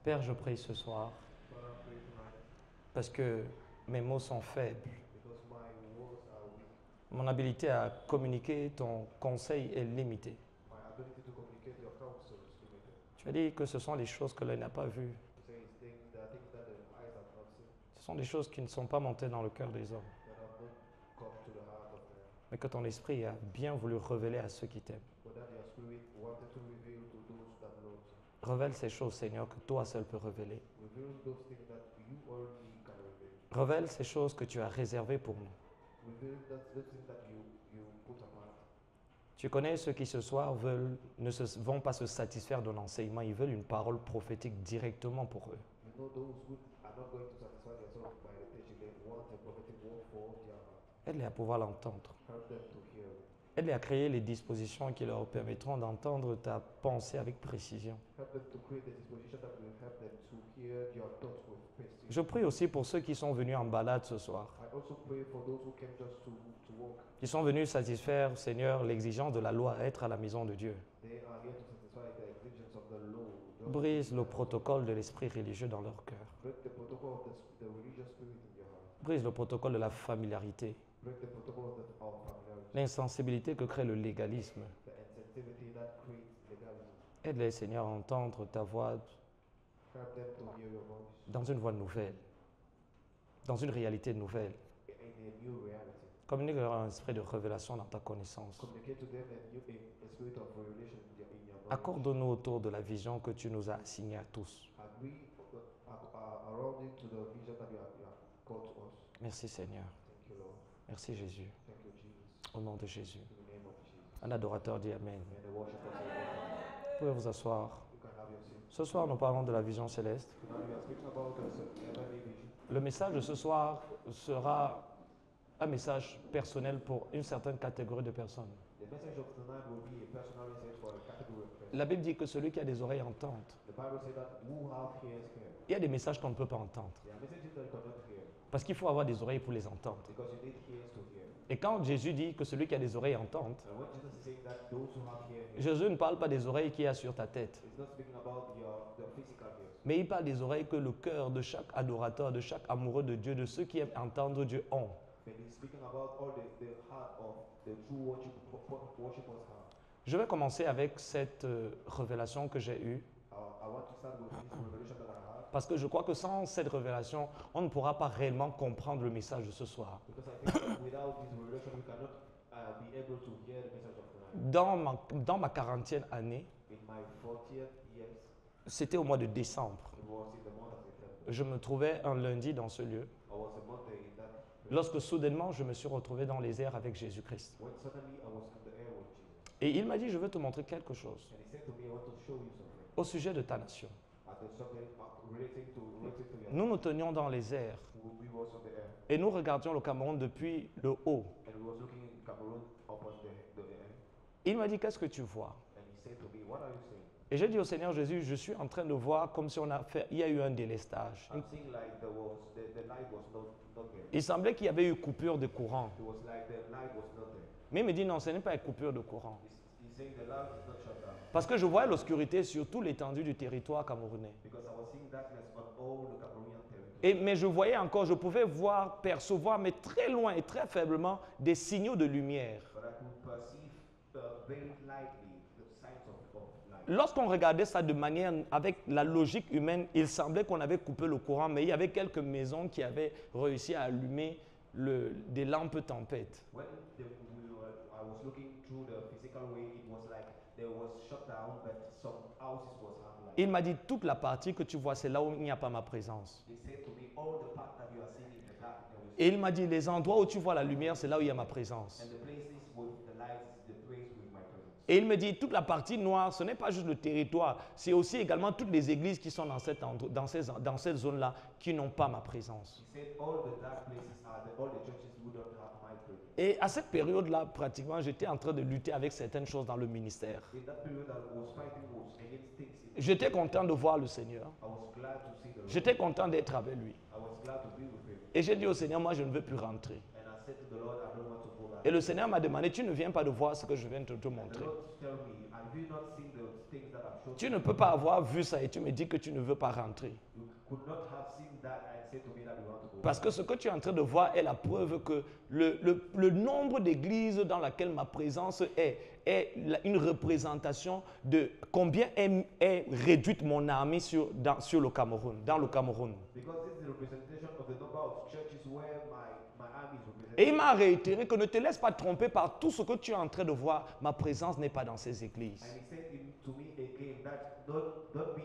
Père, je prie ce soir Father, I pray tonight parce que mes mots sont faibles. because my words are weak. Mon habilité à communiquer ton conseil est limitée. My ability to communicate your counsel is limited. Tu as dit que ce sont les choses que l'œil n'a pas vues. You say it's things, there are things that the eyes have not seen, Ce sont des choses qui ne sont pas montées dans le cœur des hommes. that have not come to the heart of man. Mais que ton esprit a bien voulu révéler à ceux qui t'aiment. But that your spirit wanted to reveal to those that love you. Révèle ces choses, Seigneur, que toi seul peux révéler. Reveal those things that you only can reveal. Révèle ces choses que tu as réservées pour nous. Reveal those things that you put apart. Tu connais ceux qui ce soir ne vont pas se satisfaire d'un enseignement, ils veulent une parole prophétique directement pour eux. You know those who are not going to satisfy themselves by the teaching, they want a prophetic word for their heart. Aide-les à pouvoir l'entendre. Help them to hear it. Aide-les à créer les dispositions qui leur permettront d'entendre ta pensée avec précision. Help them to create a disposition that will help them to hear your thoughts with precision. Je prie aussi pour ceux qui sont venus en balade ce soir, I also pray for those who came just to walk. qui sont venus satisfaire, Seigneur, l'exigence de la loi, être à la maison de Dieu. They are here to satisfy the exigencies of the law. Brise le protocole de l'esprit religieux dans leur cœur. Break the protocol of the religious spirit in your heart. Brise le protocole de la familiarité, Break the protocol of familiarity. l'insensibilité que crée le légalisme. The insensitivity that creates legalism. Aide-les, Seigneur, à entendre ta voix Help them to hear your voice dans une voie nouvelle, dans une réalité nouvelle. in a new reality. Communique-leur un esprit de révélation dans ta connaissance. Communicate to them a spirit of revelation in your knowledge. Accorde-nous autour de la vision que tu nous as assignée à tous. And we are around to the vision that you have called to us. Merci, Seigneur. Thank you, Lord. Merci, Jésus. Thank you, Jesus. Au nom de Jésus. In the name of Jesus. Un adorateur dit Amen. And the worshippers say amen. Vous pouvez vous asseoir. You can have your seat. Ce soir, nous parlons de la vision céleste. Now we are speaking about the heavenly vision. Le message de ce soir sera un message personnel pour une certaine catégorie de personnes. The message of tonight will be a personal message for a category of persons. La Bible dit que celui qui a des oreilles entende. The Bible says that who have ears hear. Il y a des messages qu'on ne peut pas entendre. There are messages that you cannot hear Parce qu'il faut avoir des oreilles pour les entendre. because you need ears to hear. Et quand Jésus dit que celui qui a des oreilles entende, And when Jesus is saying that those who have ears hear, Jésus ne parle pas des oreilles qu'il y a sur ta tête, he's not speaking about the physical ears, mais il parle des oreilles que le cœur de chaque adorateur, de chaque amoureux de Dieu, de ceux qui aiment entendre Dieu ont. but he's speaking about all the heart of the true worshippers' heart. Je vais commencer avec cette révélation que j'ai eue, I want to start with this revelation that I had parce que je crois que sans cette révélation, on ne pourra pas réellement comprendre le message de ce soir. because I think that without this revelation we cannot be able to hear the message of tonight. Dans ma 40e année, In my 40th years, c'était au mois de décembre. it was in the month of September. Je me trouvais un lundi dans ce lieu, I was a Monday in that place. lorsque soudainement je me suis retrouvé dans les airs avec Jésus-Christ. When suddenly I was in the air with Jesus. Et il m'a dit, je veux te montrer quelque chose And he said to me, I want to show you something. au sujet de ta nation. At the something relating to your Nous nous tenions dans les airs we was on the air. et nous regardions le Cameroun depuis le haut. And we was looking in Cameroon upon the air. Il m'a dit, qu'est-ce que tu vois? And he said to me, what are you saying? Et j'ai dit au Seigneur Jésus, je suis en train de voir comme si il y a eu un délestage. I'm seeing like the light was not there. Il semblait qu'il y avait eu coupure de courant. It was like the light was not there. Mais il me dit, non, ce n'est pas une coupure de courant. He's saying the light is not shut down. Parce que je voyais l'obscurité sur toute l'étendue du territoire camerounais. Because I was seeing darkness on all the Cameroonian territory. Mais je voyais encore, je pouvais voir, percevoir, mais très loin et très faiblement, des signaux de lumière. But I could perceive very lightly the signs of light. Lorsqu'on regardait ça de manière, avec la logique humaine, il semblait qu'on avait coupé le courant, mais il y avait quelques maisons qui avaient réussi à allumer des lampes tempêtes. When I was looking through the physical way, it was like there was shut down, but some houses was have light. Il m'a dit, toute la partie que tu vois, c'est là où il n'y a pas ma présence. He said to me, all the part that you are seeing in the dark, Et il m'a dit, les endroits où tu vois la lumière, c'est là où il y a ma présence. and the places with the lights is the place with my presence. Et il me dit, toute la partie noire, ce n'est pas juste le territoire, c'est aussi également toutes les églises qui sont dans cette zone-là qui n'ont pas ma présence. He said all the dark places are all the churches who don't have my presence. Et à cette période-là, pratiquement, j'étais en train de lutter avec certaines choses dans le ministère. In that period, I was fighting was against things. J'étais content de voir le Seigneur. I was glad to see the Lord. J'étais content d'être avec lui. I was glad to be with him. Et j'ai dit au Seigneur, moi, je ne veux plus rentrer. And I said to the Lord, I don't want to go back. Et le Seigneur m'a demandé, tu ne viens pas de voir ce que je viens de te And the montrer. Lord tell me, have you not seen the things that I'm showed Tu to ne me. peux pas avoir vu ça et tu me dis que tu ne veux pas rentrer. You could not have seen that and said to me that you want to go. Parce que ce que tu es en train de voir est la preuve que le nombre d'églises dans laquelle ma présence est une représentation de combien est réduite mon armée sur le Cameroun, dans le Cameroun. Because this is a representation of the number of churches where my army is represented. Et il m'a réitéré que ne te laisse pas tromper par tout ce que tu es en train de voir. Ma présence n'est pas dans ces églises. And he said to me again that don't be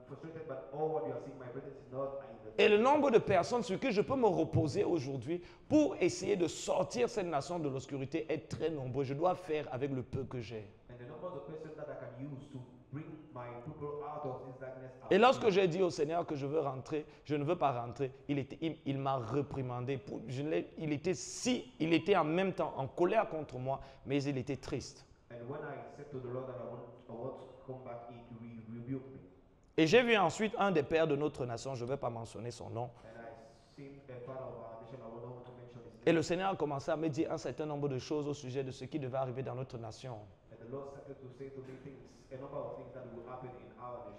frustrated, but all what you are seeing, my presence is not in the. Et le nombre de personnes sur qui je peux me reposer aujourd'hui pour essayer de sortir cette nation de l'obscurité est très nombreux. Je dois faire avec le peu que j'ai. And the number of persons that I can use to bring my people out of this darkness. Et lorsque j'ai dit au Seigneur que je veux rentrer, je ne veux pas rentrer, il m'a réprimandé. Il était en même temps en colère contre moi, mais il était triste. And when I said to the Lord that I want to come back, he rebuked me. Et j'ai vu ensuite un des pères de notre nation, je ne vais pas mentionner son nom. And I seen a father of our nation, I will not want to mention his Et name. le Seigneur a commencé à me dire un certain nombre de choses au sujet de ce qui devait arriver dans notre nation. And the Lord started to say to me things, a number of things that will happen in our nation.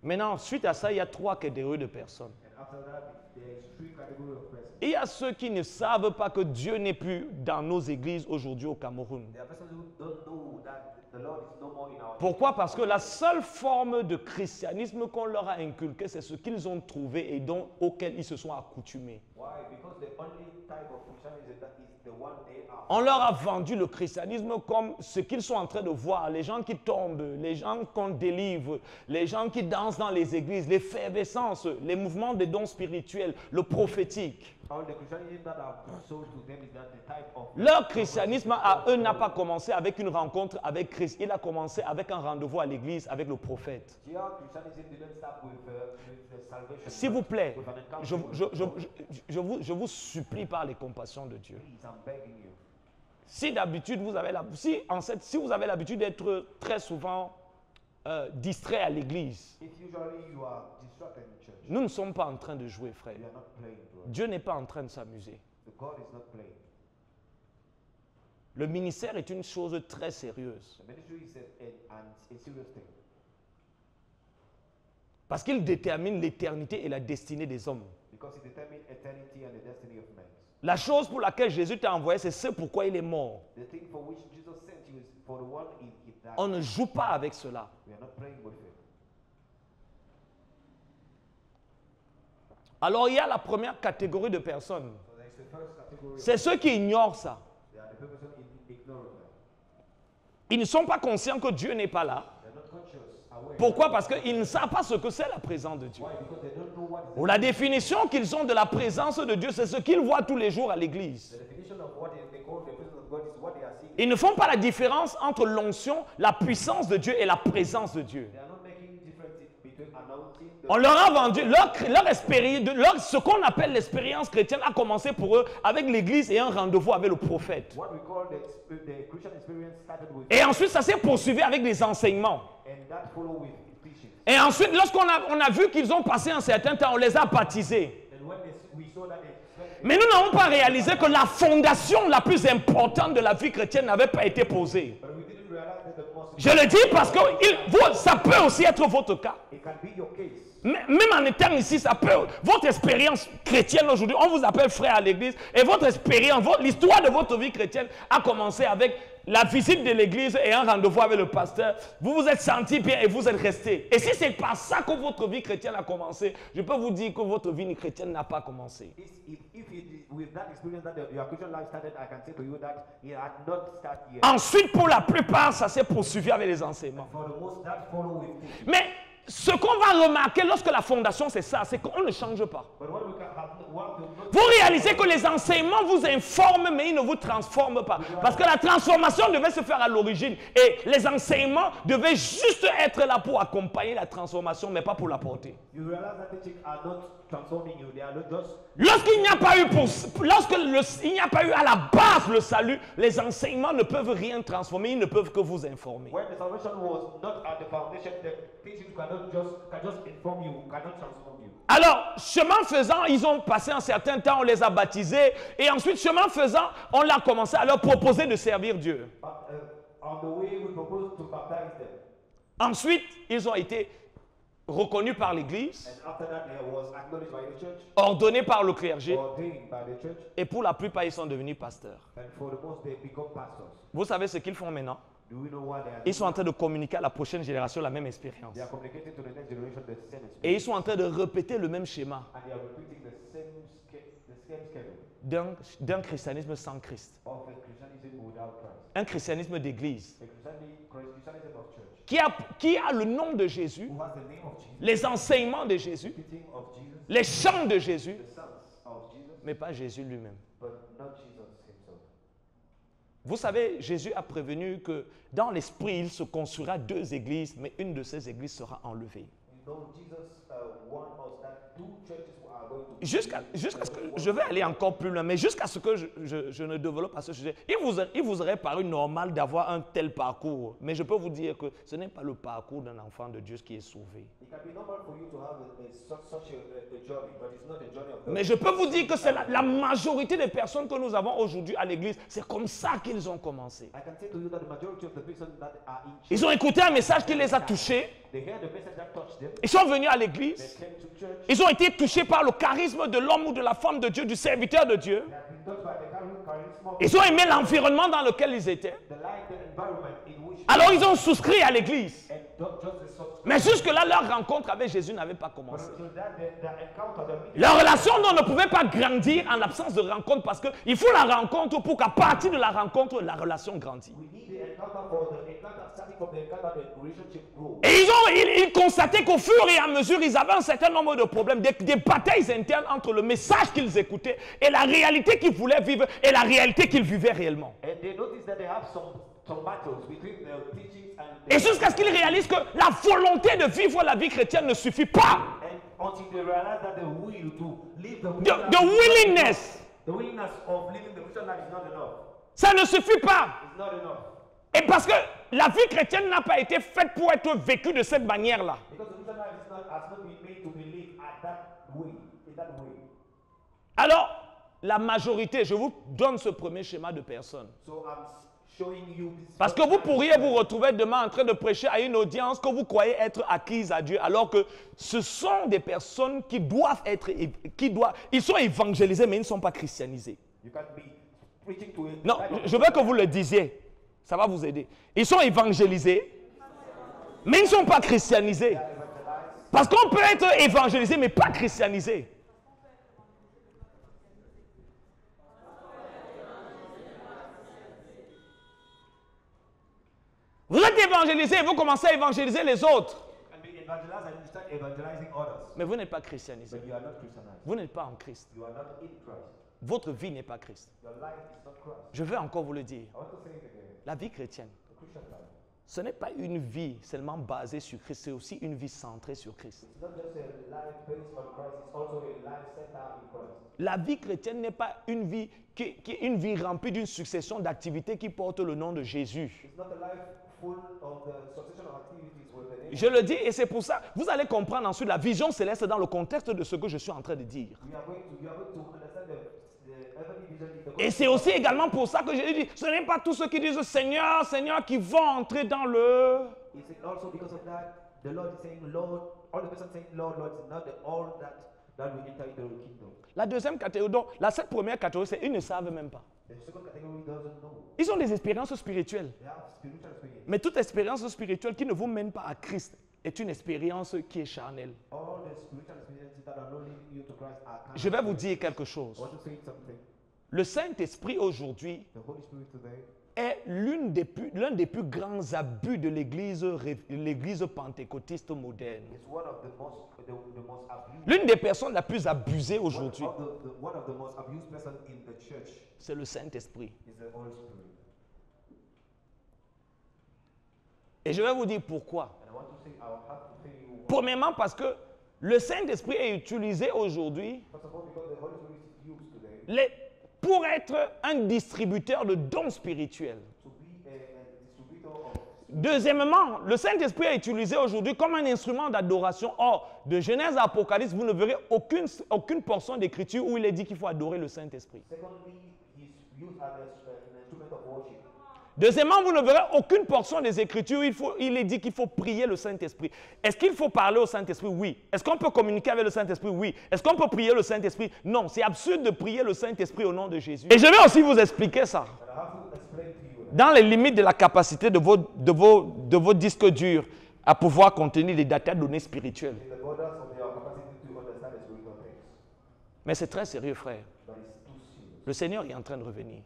Maintenant, suite à ça, il y a trois catégories de personnes. And after that, there is three categories of persons. Il y a ceux qui ne savent pas que Dieu n'est plus dans nos églises aujourd'hui au Cameroun. There are persons who don't know that the Lord is no more in our Pourquoi? Parce que la seule forme de christianisme qu'on leur a inculqué, c'est ce qu'ils ont trouvé et auquel ils se sont accoutumés. Why? Because the only type of Christianism that is the one they are. On leur a vendu le christianisme comme ce qu'ils sont en train de voir. Les gens qui tombent, les gens qu'on délivre, les gens qui dansent dans les églises, l'effervescence, les mouvements des dons spirituels, le prophétique. All the Christianism that are sold to them is that the type of. Leur christianisme à eux n'a pas commencé avec une rencontre avec Christ. Il a commencé avec un rendez-vous à l'église avec le prophète. Your Christianism didn't start with the salvation. S'il vous plaît, with an encounter. je vous supplie par les compassions de Dieu. Please, I'm begging you. Si d'habitude vous avez si vous avez l'habitude d'être très souvent distrait à l'église, If usually you are distracted in church, nous ne sommes pas en train de jouer, frère. you are not playing, bro. Dieu n'est pas en train de s'amuser. The God is not playing. Le ministère est une chose très sérieuse The ministry is a serious thing parce qu'il détermine l'éternité et la destinée des hommes. because it determines eternity and the destiny of men. La chose pour laquelle Jésus t'a envoyé, c'est ce pourquoi il est mort. The thing for which Jesus sent you is for the one he died. On ne joue pas avec cela. We are not playing with it. Alors il y a la première catégorie de personnes. So there is the first category. C'est ceux qui ignorent ça. They are the people ignorant that. Ils ne sont pas conscients que Dieu n'est pas là. They are not conscious, aware. Pourquoi? Parce qu'ils ne savent pas ce que c'est la présence de Dieu. Why? Because they don't know what is Ou la définition qu'ils ont de la présence de Dieu, c'est ce qu'ils voient tous les jours à l'église. the definition of what they call the presence of God is what they are seeing. Ils ne font pas la différence entre l'onction, la puissance de Dieu et la présence de Dieu. They are not making difference between announcing the On leur a vendu leur expérience, ce qu'on appelle l'expérience chrétienne a commencé pour eux avec l'église et un rendez-vous avec le prophète. what we call the Christian experience started with, Et ensuite, ça s'est poursuivi avec des enseignements. and that follow with teaching. Et ensuite, lorsqu'on a vu qu'ils ont passé un certain temps, on les a baptisés. And when we saw that Mais nous n'avons pas réalisé que la fondation la plus importante de la vie chrétienne n'avait pas été posée. but we didn't realize that the most Je le dis parce que ça peut aussi être votre cas. it can be your case. Même en étant ici, ça peut. Votre expérience chrétienne aujourd'hui, on vous appelle frère à l'église, et votre expérience, l'histoire de votre vie chrétienne a commencé avec la visite de l'église et un rendez-vous avec le pasteur. Vous vous êtes senti bien et vous êtes resté. Et si c'est par ça que votre vie chrétienne a commencé, je peux vous dire que votre vie chrétienne n'a pas commencé. With that experience that your Christian life started, I can say to you that it had not started yet. Ensuite, pour la plupart, ça s'est poursuivi avec les enseignements. For the most, that follow with teaching. Mais ce qu'on va remarquer lorsque la fondation c'est ça, c'est qu'on ne change pas. But what we can have, what to notice, Vous réalisez que les enseignements vous informent, mais ils ne vous transforment pas. Parce que la transformation devait se faire à l'origine. Et les enseignements devaient juste être là pour accompagner la transformation, mais pas pour la porter. you realize that teaching are not transforming you; they are not just. Lorsqu'il n'y a pas eu il n'y a pas eu à la base le salut, les enseignements ne peuvent rien transformer, ils ne peuvent que vous informer. When the salvation was not at the foundation, the teaching can just inform you, cannot transform you. Alors, chemin faisant, ils ont passé un certain temps, on les a baptisés, et ensuite, chemin faisant, on a commencé à leur proposer de servir Dieu. On the way, we propose to baptize them. Ensuite, ils ont été reconnus par l'Église, And after that, they was acknowledged by the church, ordonnés par le clergé, ordained by the church, et pour la plupart, ils sont devenus pasteurs. and for the most, they become pastors. Vous savez ce qu'ils font maintenant? Do we know what they are Ils sont en train de communiquer à la prochaine génération la même expérience. They are communicating to the next generation the same experience. Et ils sont en train de répéter le même schéma And they are repeating the same schedule d'un christianisme sans Christ. of a Christianism without Christ. Un christianisme d'église A Christianism of church qui a le nom de Jésus, who has the name of Jesus, les enseignements de Jésus, teaching of Jesus, les chants de Jésus, the sons of Jesus, mais pas Jésus lui-même. but not Jesus himself. Vous savez, Jésus a prévenu que dans l'esprit, il se construira 2 églises, mais une de ces églises sera enlevée. You know, Jesus warned us that 2 churches are going to be Jusqu'à ce que je vais aller encore plus loin, mais jusqu'à ce que je ne développe pas ce sujet, il vous aurait paru normal d'avoir un tel parcours, mais je peux vous dire que ce n'est pas le parcours d'un enfant de Dieu qui est sauvé. It can be normal for you to have such a journey, but it's not a journey of Mais je peux vous dire que c'est la majorité des personnes que nous avons aujourd'hui à l'église, c'est comme ça qu'ils ont commencé. I can say to you that the majority of the people that are in church, Ils ont écouté un message qui les a touchés, they hear the message that touched them, ils sont venus à they l'église, came to church, ils ont été touchés par le charisme de l'homme ou de la femme de Dieu, du serviteur de Dieu. they have been touched by the charisma of Ils ont aimé l'environnement dans lequel ils étaient. the life, the environment in which Alors ils ont souscrit à l'église. and not just the substance. Mais jusque-là, leur rencontre avec Jésus n'avait pas But commencé. until that, the encounter, the meeting, Leur relation ne pouvait pas grandir en l'absence de rencontre parce qu'il faut la rencontre pour qu'à partir de la rencontre, la relation grandisse. we need the encounter for the encounter, starting from the encounter, the relationship grow. Et ils constataient qu'au fur et à mesure, ils avaient un certain nombre de problèmes, des batailles internes entre le message qu'ils écoutaient et la réalité qu'ils voulaient vivre et la réalité qu'ils vivaient réellement. And they notice that they have some battles between the teachings and Et jusqu'à ce qu'ils réalisent que la volonté de vivre la vie chrétienne ne suffit pas. and until they realize that the will to live The willingness, the willingness of living the Christian life is not enough. ça ne suffit pas. It's not enough. Et parce que la vie chrétienne n'a pas été faite pour être vécue de cette manière-là. Because the Christian life has not been made to be lived at that way, in that way. Alors, la majorité, je vous donne ce premier schéma de personnes. So I'm showing you this. Parce que vous pourriez vous retrouver demain en train de prêcher à une audience que vous croyez être acquise à Dieu, alors que ce sont des personnes qui doivent être, ils sont évangélisés, mais ils ne sont pas christianisés. You can't be preaching to it. Non, je veux que vous le disiez. Ça va vous aider. Ils sont évangélisés, mais ils ne sont pas christianisés. Parce qu'on peut être évangélisé, mais pas christianisé. Vous êtes évangélisé et vous commencez à évangéliser les autres. You can be evangelized and you start evangelizing others. Mais vous n'êtes pas christianisé. But you are not Christianized. Vous n'êtes pas en Christ. You are not in Christ. Votre vie n'est pas Christ. Your life is not Christ. Je veux encore vous le dire. I want to say it again. La vie chrétienne, The Christian life. ce n'est pas une vie seulement basée sur Christ, c'est aussi une vie centrée sur Christ. It's not just a life based on Christ, it's also a life centered in Christ. La vie chrétienne n'est pas une vie qui est une vie remplie d'une succession d'activités qui portent le nom de Jésus. It's not a life full of the succession of activities with the name. Je le dis et c'est pour ça, vous allez comprendre ensuite la vision céleste dans le contexte de ce que je suis en train de dire. You are going to understand the heavenly vision in the Et c'est aussi également pour ça que j'ai dit, ce n'est pas tous ceux qui disent Seigneur, Seigneur qui vont entrer dans le... It's also because of that, the Lord is saying, Lord, all the person saying, Lord, Lord, is not all that will enter into the kingdom. La deuxième catégorie, donc, cette première catégorie, c'est ils ne savent même pas. The second category doesn't know. Ils ont des expériences spirituelles. They have spiritual experience. Mais toute expérience spirituelle qui ne vous mène pas à Christ est une expérience qui est charnelle. All the spiritual experiences that are not leading you to Christ are carnal. Je vais vous dire quelque chose. I want to say something. Le Saint-Esprit aujourd'hui The Holy Spirit today est l'un des plus grands abus de l'église pentecôtiste moderne. is one of the most abused. L'une des personnes les plus abusées aujourd'hui, One of the most abused person in the church c'est le Saint-Esprit. is the Holy Spirit. Et je vais vous dire pourquoi. And I want to say, I will have to tell you why. Premièrement, parce que le Saint-Esprit est utilisé aujourd'hui First of all, because the Holy Spirit is used today pour être un distributeur de dons spirituels. to be a distributor of. Deuxièmement, le Saint-Esprit est utilisé aujourd'hui comme un instrument d'adoration. Or, de Genèse à Apocalypse, vous ne verrez aucune portion d'écriture où il est dit qu'il faut adorer le Saint-Esprit. Secondly, he's used as an instrument of worship. Deuxièmement, vous ne verrez aucune portion des Écritures. Il est dit qu'il faut prier le Saint-Esprit. Est-ce qu'il faut parler au Saint-Esprit? Oui. Est-ce qu'on peut communiquer avec le Saint-Esprit? Oui. Est-ce qu'on peut prier le Saint-Esprit? Non. C'est absurde de prier le Saint-Esprit au nom de Jésus. Et je vais aussi vous expliquer ça. Dans les limites de la capacité de vos disques durs à pouvoir contenir des données spirituelles. Mais c'est très sérieux, frère. Le Seigneur est en train de revenir.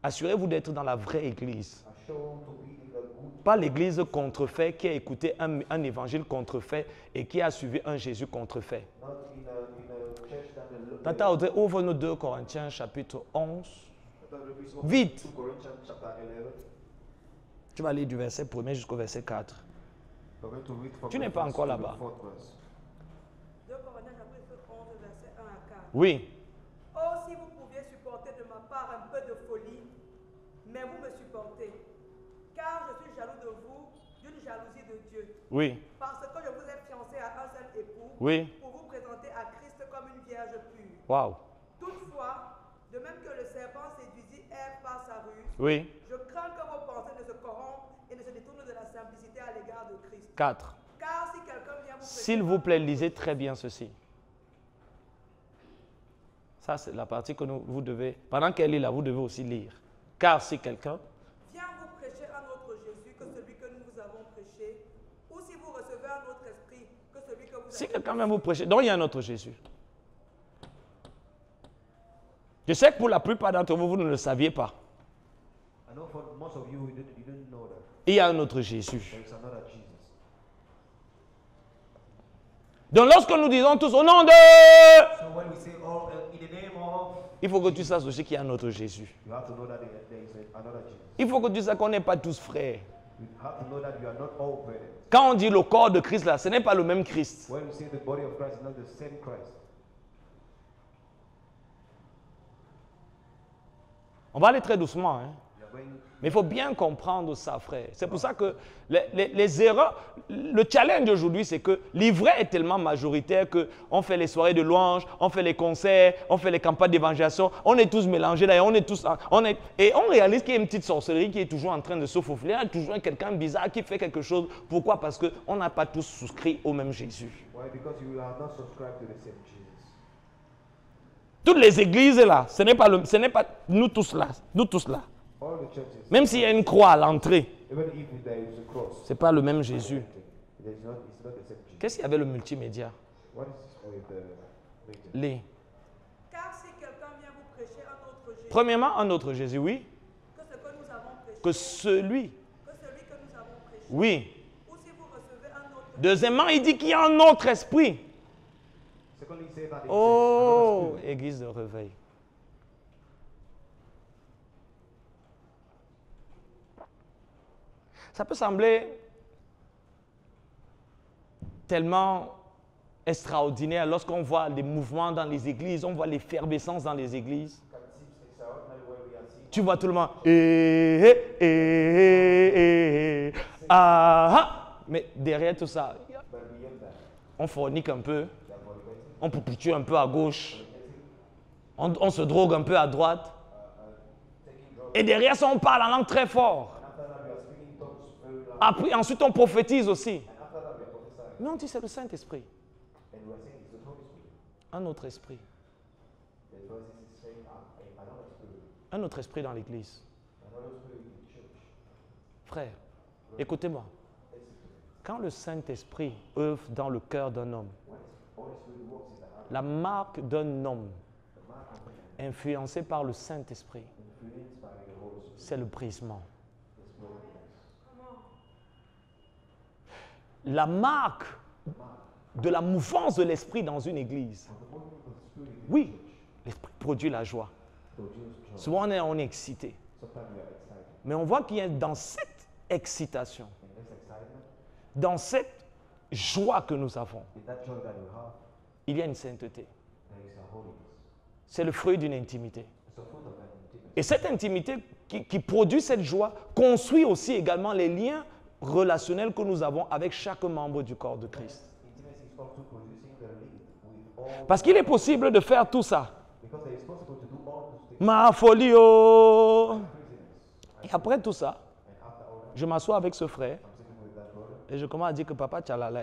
Assurez-vous d'être dans la vraie église. Pas l'église contrefait qui a écouté un évangile contrefait et qui a suivi un Jésus contrefait. Tata Audrey, ouvre-nous 2 Corinthiens chapitre 11. Vite. Tu vas lire du verset 1er jusqu'au verset 4. Tu n'es pas encore là-bas. 2 Corinthiens chapitre 11, verset 1 à 4. Oui. Oh, si vous pouviez supporter de ma part un peu de folie, mais vous me supportez, car je suis jaloux de vous, d'une jalousie de Dieu. Oui. Parce que je vous ai fiancé à un seul époux, Oui. pour vous présenter à Christ comme une vierge pure. Waouh. Toutefois, de même que le serpent séduisit Ève par sa ruse, Oui. je crains que vos pensées ne se corrompent et ne se détournent de la simplicité à l'égard de Christ. 4. Car si quelqu'un vient vous S'il vous plaît, lisez très bien ceci. Ça, c'est la partie que vous devez, pendant qu'elle est là, vous devez aussi lire. Car si quelqu'un vient vous prêcher un autre Jésus que celui que nous vous avons prêché, ou si vous recevez un autre esprit que celui que vous Si avez quelqu'un vient vous prêcher, donc il y a un autre Jésus. Je sais que pour la plupart d'entre vous, vous ne le saviez pas. I know for most of you, you didn't know that. Il y a un autre Jésus. There's another Jesus. Donc lorsque nous disons tous au nom de... So when we say all in the name of, Il faut que tu saches aussi qu'il y a un autre Jésus. you have to know that there is another Jesus. Il faut que tu saches qu'on n'est pas tous frères. You have to know that you are not all brethren. Quand on dit le corps de Christ là, ce n'est pas le même Christ. When we say the body of Christ is not the same Christ. On va aller très doucement, hein. We are going. Mais il faut bien comprendre ça, frère. C'est pour ça que les erreurs, le challenge aujourd'hui, c'est que l'ivraie est tellement majoritaire qu'on fait les soirées de louange, on fait les concerts, on fait les campagnes d'évangélisation, on est tous mélangés d'ailleurs, et on réalise qu'il y a une petite sorcellerie qui est toujours en train de se faufiler, il y a toujours quelqu'un bizarre qui fait quelque chose. Pourquoi? Parce qu'on n'a pas tous souscrit au même Jésus. Why? Because you are not subscribed to the same Jesus. Toutes les églises là, ce n'est pas nous tous là, All the churches, même s'il y a une croix à l'entrée, even if there is a cross, ce n'est pas le même Jésus. it's not the same Jesus. Qu'est-ce qu'il y avait le multimédia? What is with the meeting? Les. Car si quelqu'un vient vous prêcher un autre Jésus Premièrement, un autre Jésus, oui. que ce que nous avons prêché, Que celui, que celui que nous avons prêché, oui. ou si vous recevez un autre Deuxièmement, il dit qu'il y a un autre esprit. Secondly, he said that Oh, another spirit. église de réveil. Ça peut sembler tellement extraordinaire lorsqu'on voit les mouvements dans les églises, on voit l'effervescence dans les églises. It seems extraordinary where we are seeing Tu vois tout le monde. Ah. Mais derrière tout ça, but beyond that, on fornique un peu, they are fornicating, on pouputue un peu à gauche, on se drogue un peu à droite. taking drugs. Et derrière ça, on parle en langue très fort. After that, we are speaking tongues very loud. Après, ensuite, on prophétise aussi. And after that, we are prophesying. Mais on dit c'est le Saint-Esprit. And we are saying it's the Holy Spirit. Un autre esprit. The verse is saying another spirit. Un autre esprit dans l'église. Another spirit in the church. Frère, écoutez-moi. Quand le Saint-Esprit œuvre dans le cœur d'un homme, Holy Spirit works in the heart. la marque d'un homme The mark of man, influencé par le Saint-Esprit, influenced by the Holy Spirit, c'est le brisement. is brokenness. La marque de la mouvance de l'Esprit dans une église. The movement of the Spirit in Oui, l'Esprit produit la joie. produces joy. Souvent, on est excité. Sometimes we are excited. Mais on voit qu'il y a dans cette excitation, In this excitement, dans cette joie que nous avons, in that joy that we have, il y a une sainteté. there is a holiness. C'est le fruit d'une intimité. It's a fruit of an intimacy. Et cette intimité qui produit cette joie construit aussi également les liens relationnels que nous avons avec chaque membre du corps de Christ. Intimacy is also producing the link with all. Parce qu'il est possible de faire tout ça. Because it is possible to do all those things. Ma folie, oh. Craziness. Et après tout ça, And after all that, je m'assois avec ce frère I'm sitting with that brother. et je commence à dire que papa tchalala,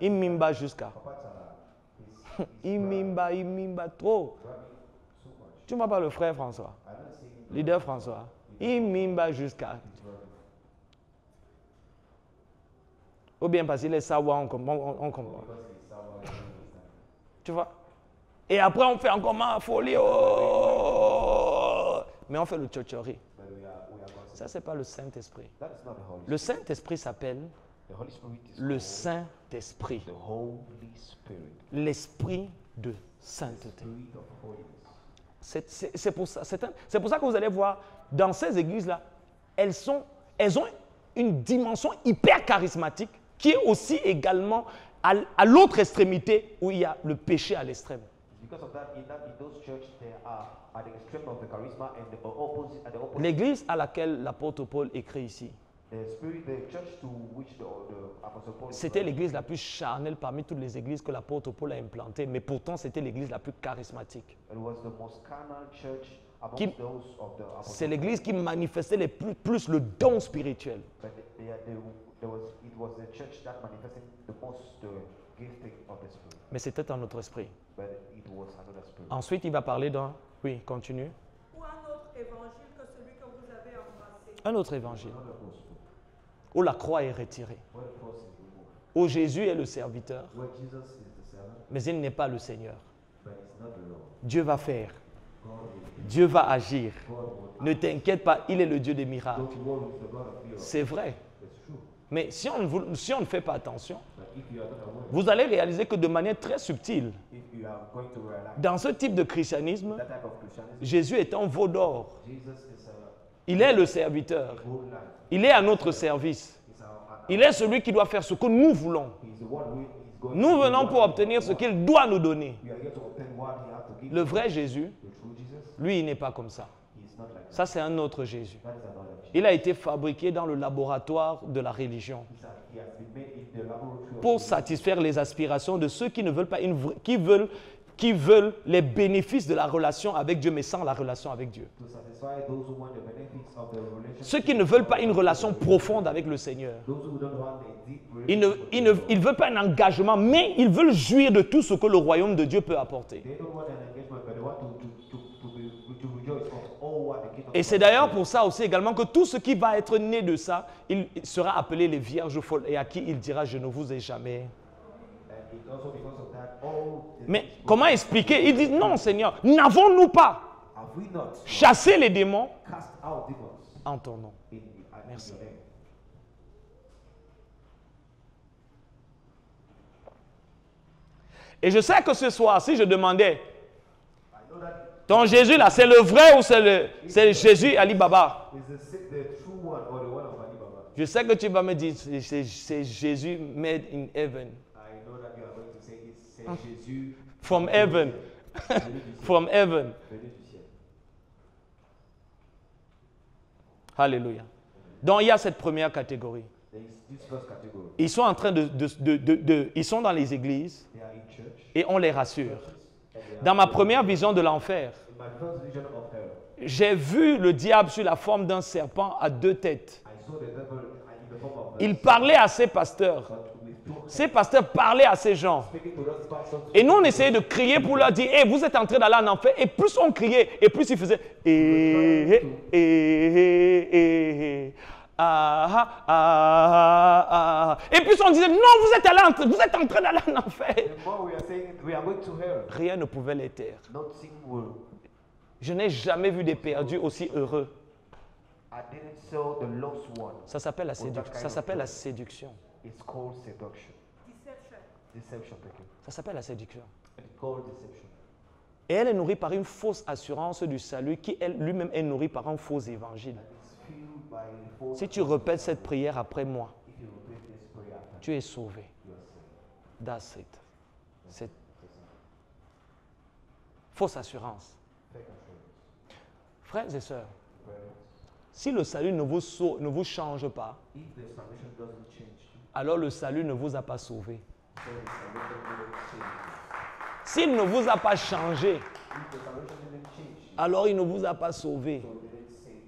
il mimba jusqu'à. Papa Chala, he's Il mimba trop. grabbing so much. Tu ne vois pas le frère François, I'm not saying leader François. Il mimba jusqu'à. he's grabbing. Ou bien parce qu'il est sawa, on comprend. Because he's sour, you understand. Tu vois? Et après, on fait encore ma folie. Oh! Mais on fait le chochori. But we are gossiping. Ça, ce n'est pas le Saint-Esprit. That is not the Holy Le Spirit. Saint-Esprit s'appelle The Holy Spirit is le called Saint-Esprit. the Holy Spirit. L'Esprit de sainteté. Spirit of holiness. C'est pour ça. C'est pour ça que vous allez voir, dans ces églises-là, elles ont une dimension hyper charismatique qui est aussi également à l'autre extrémité où il y a le péché à l'extrême. Because of that, in those churches, they are at the extreme of the charisma and the opposite, at the opposite. L'église à laquelle l'apôtre Paul écrit ici, The church to which the Apostle Paul is c'était writing, l'église la plus charnelle parmi toutes les églises que l'apôtre Paul a implantées, mais pourtant c'était l'église la plus charismatique. it was the most carnal church amongst Qui- those of the Apostle C'est l'église qui manifestait plus le don spirituel. But it was the church that manifested the most the gifting of the Spirit. Mais c'était un autre esprit. But it was another spirit. Ensuite, il va parler d'un... Oui, continue. Ou un autre évangile que celui que vous avez embrassé. Un autre évangile Another gospel. où la croix est retirée, Where the cross is removed. où Jésus est le serviteur, Where Jesus is the servant, mais il n'est pas le Seigneur. but it's not the Lord. Dieu va faire. God will. Dieu va agir. God will. Ne t'inquiète pas, il est le Dieu des miracles. Don't worry, it's the God of miracles. C'est vrai. It's true. Mais si on ne fait pas attention, But if you are not aware, vous allez réaliser que de manière très subtile, if you are going to realize dans ce type de christianisme, that type of Christianism, Jésus est un veau d'or. Jesus is a Il est le serviteur. whole life. Il est à notre service. He's our, Il est celui qui doit faire ce que nous voulons. he's the one who is going Nous to venons do pour what obtenir he ce wants. qu'il doit nous donner. We are here to obtain what he has to give. Le vrai Jésus, The true Jesus, lui, il n'est pas comme ça. he is not like that. Ça, c'est un autre Jésus. That is another Jesus. Il a été fabriqué dans le laboratoire de la religion He has been made in the laboratory of pour satisfaire les aspirations de ceux qui ne veulent pas qui veulent les bénéfices de la relation avec Dieu, mais sans la relation avec Dieu. to satisfy those who want the benefits of the relationship. Ceux qui ne veulent pas une relation profonde avec le Seigneur. Those who don't want a deep Ils ne relationship. ils veulent pas un engagement, mais ils veulent jouir de tout ce que le royaume de Dieu peut apporter. They don't want an engagement, but they want to rejoice of all what the kingdom Et of c'est God d'ailleurs is. pour ça aussi également que tout ce qui va être né de ça, il sera appelé les vierges folles et à qui il dira « Je ne vous ai jamais ». And it's also because of that, all the Mais things comment expliquer? Ils disent « Non Seigneur, n'avons-nous pas have we not chassé les démons cast out demons en ton nom in Merci. your name? Et je sais que ce soir, si je demandais I know that « Ton Jésus là, c'est le vrai ou c'est le Jésus Ali Baba ?» is the true one or the one of Ali Baba. Je sais que tu vas me dire « C'est Jésus made in heaven, I know that you are going to say it's Jésus from heaven, venu du ciel. from heaven. » Venu du ciel. Alléluia. Donc il y a cette première catégorie. There is this first category. Ils sont en train ils sont dans les églises They are in church. et on les rassure. And they are Dans ma première vision de l'enfer, in my first vision of hell, j'ai vu le diable sur la forme d'un serpent à deux têtes. I saw the devil in the form of Il parlait à ses pasteurs. but with two Ces pasteurs parlaient à ces gens. speaking to those pastors. Et nous, on essayait de crier pour leur dire, hey, vous êtes en train d'aller en enfer. Et plus on criait, et plus ils faisaient, et puis on disait, non, vous êtes en train d'aller en enfer. The more we are saying we are going to hell, Rien ne pouvait les taire. nothing will. Je n'ai jamais vu des perdus aussi heureux. I didn't saw the lost one. Ça s'appelle la With that séduction. kind Ça of s'appelle la love. séduction. It's called seduction. Deception. Deception, thank you. Ça s'appelle la séduction. It's called deception. Et elle est nourrie par une fausse assurance du salut qui elle lui-même est nourrie par un faux évangile. It's fueled by false. Si tu répètes cette prière après moi, If you repeat this prayer after tu es sauvé. you are saved. That's it. C'est fausse assurance. Fake assurance. Frères et sœurs, Brothers, si le salut ne vous change pas, if the salvation doesn't change you, alors le salut ne vous a pas sauvé. then the salvation didn't change you. S'il ne vous a pas changé, If the salvation didn't change you, alors il ne vous a pas sauvé. so it didn't save you.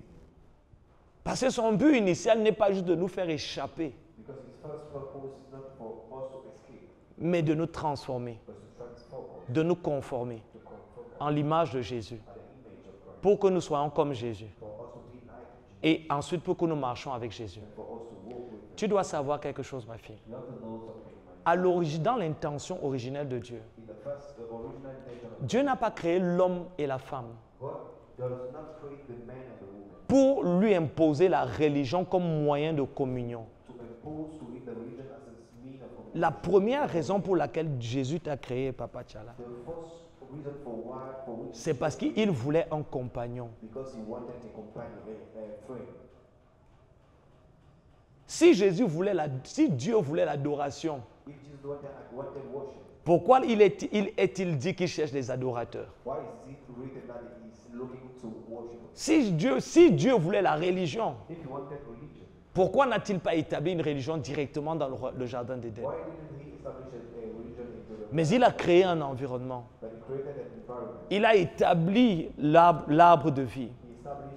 Parce que son but initial n'est pas juste de nous faire échapper, Because his first purpose is not for us to escape, mais de nous transformer, but to transform us, de nous conformer to conform us en l'image de Jésus, at the image of Christ, pour que nous soyons comme Jésus. for us to be like Jesus, Et ensuite pour que nous marchions avec Jésus. for us to walk with him. Tu dois savoir quelque chose, ma fille. You have to know something, my À l'origine, dans l'intention originelle de Dieu, In the original intention of Dieu n'a pas créé l'homme et la femme God does not create the man and the woman pour lui imposer la religion comme moyen de communion. to impose to it the religion as its mean of communication. La première raison pour laquelle Jésus t'a créé, Papa Tchala, The first reason for which c'est parce qu'il voulait un compagnon. because he wanted a companion, a friend. Si Dieu voulait l'adoration, If Jesus wanted worship, pourquoi est-il dit qu'il cherche des adorateurs? why is it written that he is looking to worship? Si Dieu voulait la religion, If he wanted religion, pourquoi n'a-t-il pas établi une religion directement dans le jardin d'Éden? why didn't he establish a religion into the Mais il a créé un environnement. but he created an environment? Il a établi l'arbre de vie. He established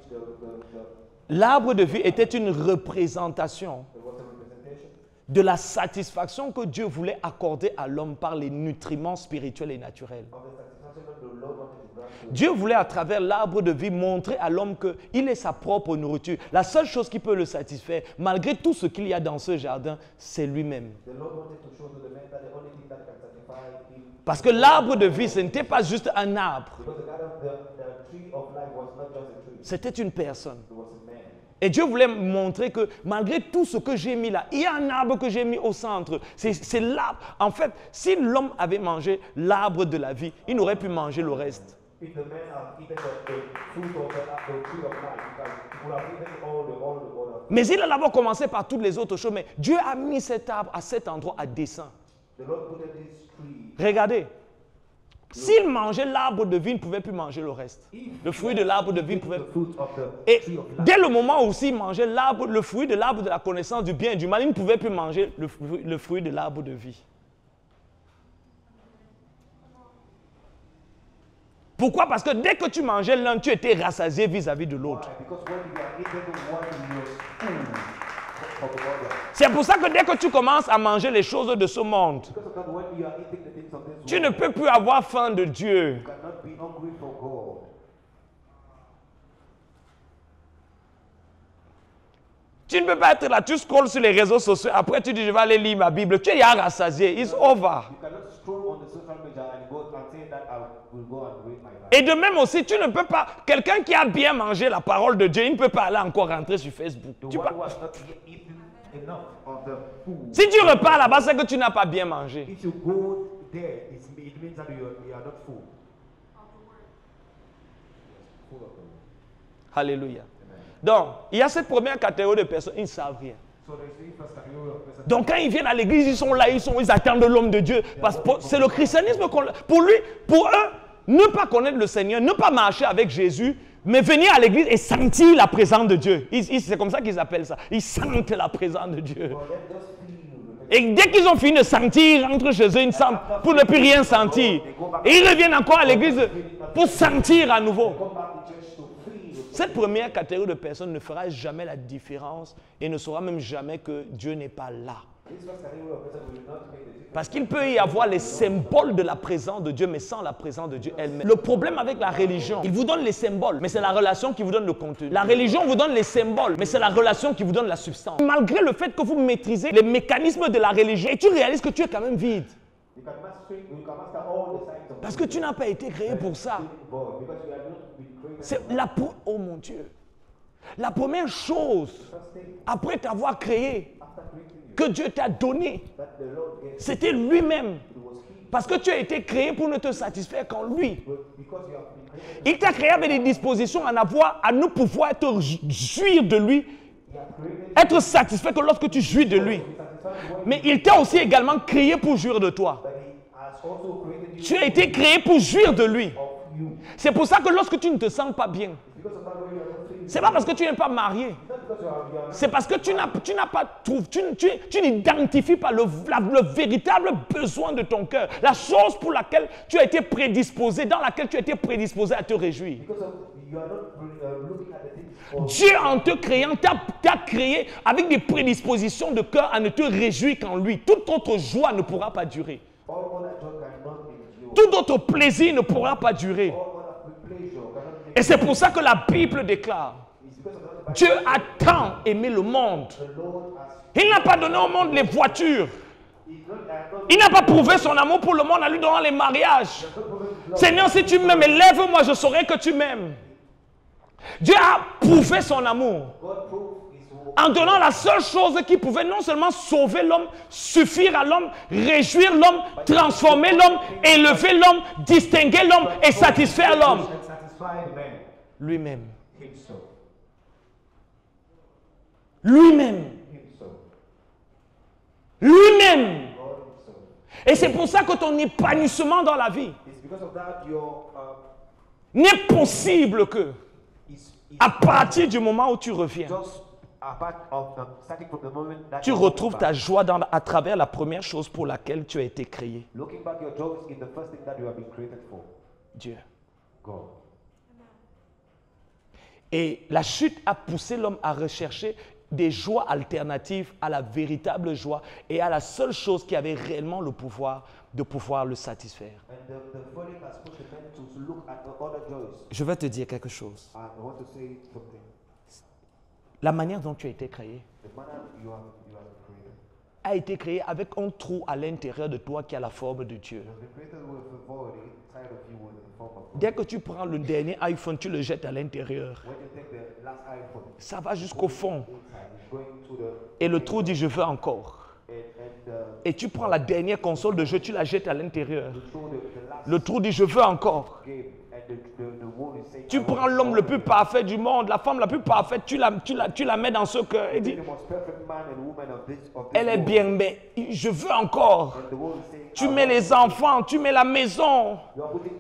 L'arbre de vie était une représentation there was a representation de la satisfaction que Dieu voulait accorder à l'homme par les nutriments spirituels et naturels. of the satisfaction that the Lord wanted to grant to him. Dieu voulait à travers l'arbre de vie montrer à l'homme qu'il est sa propre nourriture. La seule chose qui peut le satisfaire, malgré tout ce qu'il y a dans ce jardin, c'est lui-même. The Lord wanted to show to the man that the only thing that can satisfy him, Parce que l'arbre de vie, ce n'était pas juste un arbre, because the tree of life was not just a tree, c'était une personne. it was a man. Et Dieu voulait montrer que malgré tout ce que j'ai mis là, il y a un arbre que j'ai mis au centre. C'est l'arbre. En fait, si l'homme avait mangé l'arbre de la vie, il n'aurait pu manger le reste. If the man had eaten the fruit of the tree of life, he would have eaten all the other. Mais il allait commencer par toutes les autres choses. Mais Dieu a mis cet arbre à cet endroit à dessein. The Lord put this tree. Regardez. S'il mangeait l'arbre de vie, il ne pouvait plus manger le reste. Le fruit de l'arbre de vie, il pouvait... The fruit of the Et tree of life. dès le moment où s'il mangeait le fruit de l'arbre de la connaissance du bien et du mal, il ne pouvait plus manger le fruit de l'arbre de vie. Pourquoi? Parce que dès que tu mangeais l'un, tu étais rassasié vis-à-vis de l'autre. Why? Because when you are eating one, you are full of the other. C'est pour ça que dès que tu commences à manger les choses de ce monde, Because of that, when you are eating the things of this tu ne world, peux plus avoir faim de Dieu. you cannot be hungry for God. Tu ne peux pas être là, tu scrolles sur les réseaux sociaux, après tu dis je vais aller lire ma Bible. Tu es déjà rassasié, it's over. You cannot scroll on the social media and go and say that I will go and read my Bible. Et de même aussi, tu ne peux pas, quelqu'un qui a bien mangé la parole de Dieu, il ne peut pas aller encore rentrer sur Facebook. The Tu one pas- who has not eaten enough of the food. Si tu repars là-bas, c'est que tu n'as pas bien mangé. If you go there, it means that you are not full. Full of the word. Alléluia. Donc, il y a cette première catégorie de personnes, ils ne savent rien. So there's the first category of persons. Donc quand ils viennent à l'église, ils sont là, ils attendent l'homme de Dieu. Parce que c'est le christianisme pour eux, ne pas connaître le Seigneur, ne pas marcher avec Jésus, mais venir à l'église et sentir la présence de Dieu. C'est comme ça qu'ils appellent ça. Ils sentent la présence de Dieu. Well, let us feel. Et dès qu'ils ont fini de sentir, ils rentrent chez eux, ils ne sentent pour ne plus rien sentir. Et ils reviennent encore à l'église pour sentir à nouveau. Come back to church to feel. Cette première catégorie de personnes ne fera jamais la différence et ne saura même jamais que Dieu n'est pas là. This first category of persons will not make the difference. Parce qu'il peut y avoir les symboles de la présence de Dieu, mais sans la présence de Dieu elle-même. Le problème avec la religion, il vous donne les symboles, mais c'est la relation qui vous donne le contenu. La religion vous donne les symboles, mais c'est la relation qui vous donne la substance. Malgré le fait que vous maîtrisez les mécanismes de la religion, et tu réalises que tu es quand même vide. You can master all the signs of Parce que tu n'as pas été créé pour ça. God, because you have not been created. C'est oh mon Dieu. La première chose, First thing après t'avoir créé, after creating you, que Dieu t'a donné, that the Lord gave c'était lui-même. it was He. Parce que tu as été créé pour ne te satisfaire qu'en lui. Because you have been created, Il t'a créé avec des dispositions à nous pouvoir être jouir de lui, He has created être satisfait que lorsque tu jouis de lui. you satisfied when Mais il t'a aussi également créé pour jouir de toi. but He has also created you Tu as été créé pour jouir de lui. of you. C'est pour ça que lorsque tu ne te sens pas bien, Because of that way you are not feeling. c'est pas parce que tu n'es pas marié, Not because you are not. c'est parce que tu n'as pas trouvé, tu n'identifies pas le véritable besoin de ton cœur, la chose pour laquelle tu as été prédisposé, dans laquelle tu as été prédisposé à te réjouir. Because of You are not looking at the things for Dieu, en te créant, t'a créé avec des prédispositions de cœur à ne te réjouir qu'en lui. Toute autre joie ne pourra pas durer. all other joy cannot endure. Tout autre plaisir ne pourra pas durer. All other pleasure cannot Et c'est pour ça que la Bible déclare, It's because of that Dieu a tant aimé le monde. the Lord has Il n'a pas donné au monde les voitures. He's not Il n'a pas prouvé son amour pour le monde en lui donnant les mariages. Seigneur, si tu m'aimes, lève-moi, je saurai que tu m'aimes. Dieu a prouvé son amour God proved his word. en donnant la seule chose qui pouvait non seulement sauver l'homme, suffire à l'homme, réjouir l'homme, transformer l'homme, élever l'homme, distinguer l'homme et satisfaire l'homme. And satisfy the man Lui-même. himself. Lui-même. Himself. Lui-même. God himself. Et c'est pour ça que ton épanouissement dans la vie It's because of that your n'est possible que is à partir du moment où tu reviens, just a part of starting from the moment that tu you retrouves look ta back. joie à travers la première chose pour laquelle tu as été créé, Looking back, your joy is in the first thing that you have been created for. Dieu. God. Et la chute a poussé l'homme à rechercher des joies alternatives à la véritable joie et à la seule chose qui avait réellement le pouvoir de pouvoir le satisfaire. And the falling has pushed the man to look at the other joys. Je vais te dire quelque chose. And I want to say something. La manière dont tu as été créé The manner you have created. a été créé avec un trou à l'intérieur de toi qui a la forme de Dieu. You have been created with a void inside of you with the form of God. Dès que tu prends le dernier iPhone, tu le jettes à l'intérieur. When you take the last iPhone, Ça va jusqu'au fond. inside, it's going to the Et le trou dit, je veux encore. Et tu prends la dernière console de jeu, tu la jettes à l'intérieur. through the last Le trou dit, je veux encore. game, and the wall is saying, Tu prends l'homme le plus parfait du monde, la femme la plus parfaite, tu la mets dans ce cœur et dis, the most perfect man and woman of this elle est world. bien, mais je veux encore. And the world is saying, Tu mets les enfants, tu mets la maison. you are putting